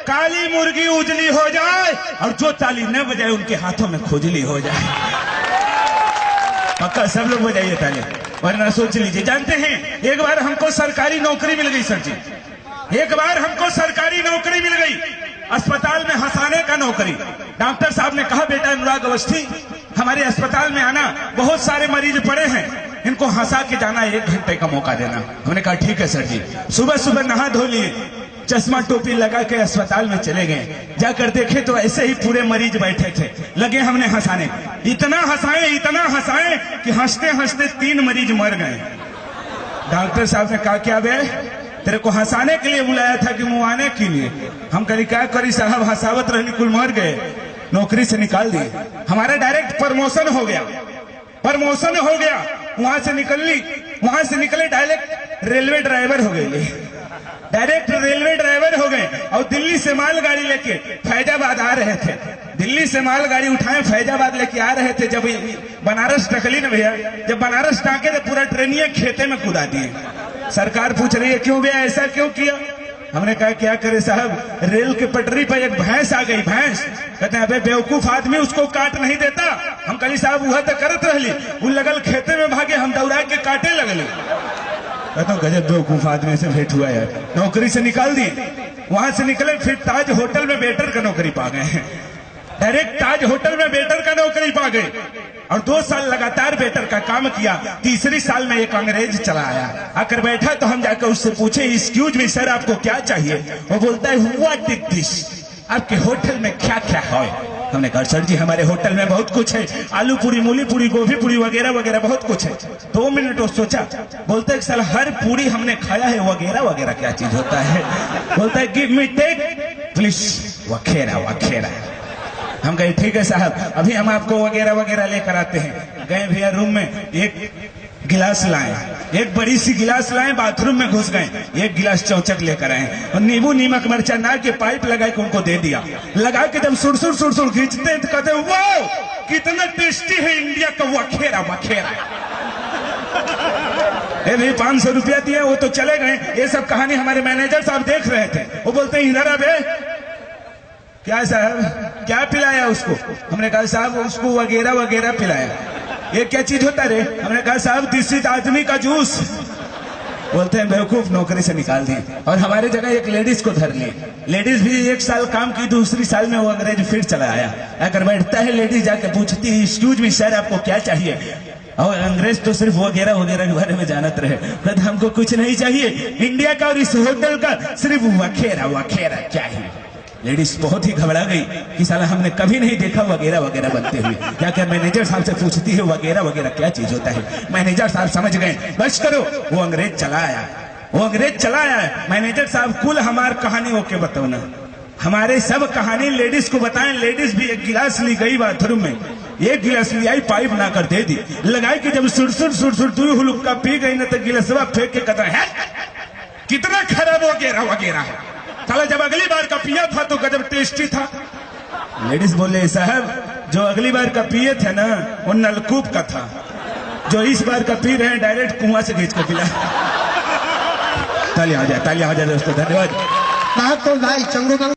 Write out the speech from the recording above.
काली मुर्गी उजली हो जाए और जो ताली न बजाए उनके हाथों में खुजली हो जाए। पक्का सब लोग बजाइए ताली, वरना सोच लीजिए। जानते हैं एक बार हमको सरकारी नौकरी मिल गई सर जी, एक बार हमको सरकारी नौकरी मिल गई, अस्पताल में हंसाने का नौकरी। डॉक्टर साहब ने कहा बेटा अनुराग अवस्थी हमारे अस्पताल में आना, बहुत सारे मरीज पड़े हैं, इनको हंसा के जाना, 1 घंटे का मौका देना। हमने कहा ठीक है सर जी। सुबह सुबह नहा धो लिए, चश्मा टोपी लगा के अस्पताल में चले गए। जाकर देखे तो ऐसे ही पूरे मरीज बैठे थे, लगे हमने हंसाने। इतना हंसाए कि हंसते हंसते 3 मरीज मर गए। डॉक्टर साहब ने कहा क्या बे, तेरे को हंसाने के लिए बुलाया था कि मुआने के लिए? हम कहीं क्या करी साहब, हंसावत रहनी, कुल मर गए, नौकरी से निकाल दिए। हमारा डायरेक्ट प्रमोशन हो गया, प्रमोशन हो गया। वहां से निकले डायरेक्ट रेलवे ड्राइवर हो गए, डायरेक्ट रेलवे ड्राइवर हो गए। और दिल्ली से मालगाड़ी लेके फैजाबाद आ रहे थे, दिल्ली से मालगाड़ी उठाए फैजाबाद लेके आ रहे थे। जब बनारस टकली न भैया, जब बनारस टाके तो पूरा ट्रेनिया खेते में कूदा दिए। सरकार पूछ रही है क्यों भैया, ऐसा क्यों किया? हमने कहा क्या करे साहब, रेल के पटरी पर एक भैंस आ गई। भैंस कहते हैं अबे बेवकूफ आदमी, उसको काट नहीं देता। हम कही साहब वह तो करत रहली, वो लगल खेते में भागे, हम दौड़ा के काटे लगले। कहता गजब बेवकूफ आदमी से भेंट हुआ है। नौकरी से निकाल दिए। वहां से निकले फिर ताज होटल में वेटर का नौकरी पा गए, डायरेक्ट ताज होटल में वेटर का नौकरी पा गए। और 2 साल लगातार वेटर का काम किया। 3री साल में एक अंग्रेज चला आया, आकर बैठा तो हम जाकर उससे पूछे एक्सक्यूज मी सर आपको क्या चाहिए? वो बोलता है व्हाट इज दिस, आपके होटल में क्या क्या है? हमने कहा सर जी हमारे होटल में बहुत कुछ है, आलू पूरी, मूली पूरी, गोभी पूरी वगैरह वगैरह बहुत कुछ है। 2 मिनट वो सोचा, बोलता है सर हर पूरी हमने खाया है, वगैरह वगैरह क्या चीज होता है? बोलता है गिव मी टेक प्लीज वगैरह वगैरह। हम कहे ठीक है साहब, अभी हम आपको वगैरह वगैरह लेकर आते हैं। गए भैया रूम में, एक गिलास लाए, एक बड़ी सी गिलास लाए, बाथरूम में घुस गए, 1 गिलास चौचक लेकर आए और नींबू नीमक मिर्चा ना के पाइप लगा के उनको दे दिया। लगा के जब सुरसुर खींचते हैं तो कहते हैं वाओ कितना टेस्टी है इंडिया का वखेरा वखेरा। भाई 500 रुपया दिया, वो तो चले गए। ये सब कहानी हमारे मैनेजर साहब देख रहे थे। वो बोलते हैं इधर अबे क्या साहब क्या पिलाया उसको? हमने कहा साहब उसको वगैरह वगैरह पिलाया। ये क्या चीज होता रे? हमने कहा साहब दिस इज आदमी का जूस। बोलते हैं बेवकूफ, नौकरी से निकाल दिए। और हमारे जगह एक लेडीज को धर लिए। लेडीज भी 1 साल काम की, 2री साल में वो अंग्रेज फिर चला आया। आकर बैठता है, लेडीज जाके पूछती है एक्सक्यूज मी सर आपको क्या चाहिए? और अंग्रेज तो सिर्फ वगैरह वगैरह के बारे में जानत रहे, तो हमको कुछ नहीं चाहिए, इंडिया का और इस होटल का सिर्फ वखेरा वखेरा चाहिए। लेडीज बहुत ही घबरा गई कि साला हमने कभी नहीं देखा वगैरह वगैरह बनते हुए। जाकर मैनेजर साहब से पूछती है वगैरह वगैरह क्या चीज होता है? मैनेजर साहब समझ गए, बस करो वो अंग्रेज चला आया, वो अंग्रेज चला आया। मैनेजर साहब कुल हमार कहानी ओके बताओ ना, हमारे सब कहानी लेडीज को बताएं। लेडीज भी 1 गिलास ली गई बाथरूम में, 1 गिलास ली आई, पाइप ला कर दे दी, लगाई कि जब सुरसुर 2 हुलुक्का पी गई ना तो गिलासवा फेंक के कहता है कितना खराब वगैरह वगैरह है। साला जब अगली बार का पिया था तो गजब टेस्टी था। लेडीज बोले साहब जो अगली बार का पिए थे ना वो नलकूप का था, जो इस बार का पी रहे हैं डायरेक्ट कुआं से खींच कर पिला। तालियां हो जाए दोस्तों, धन्यवाद। तो भाई चंगू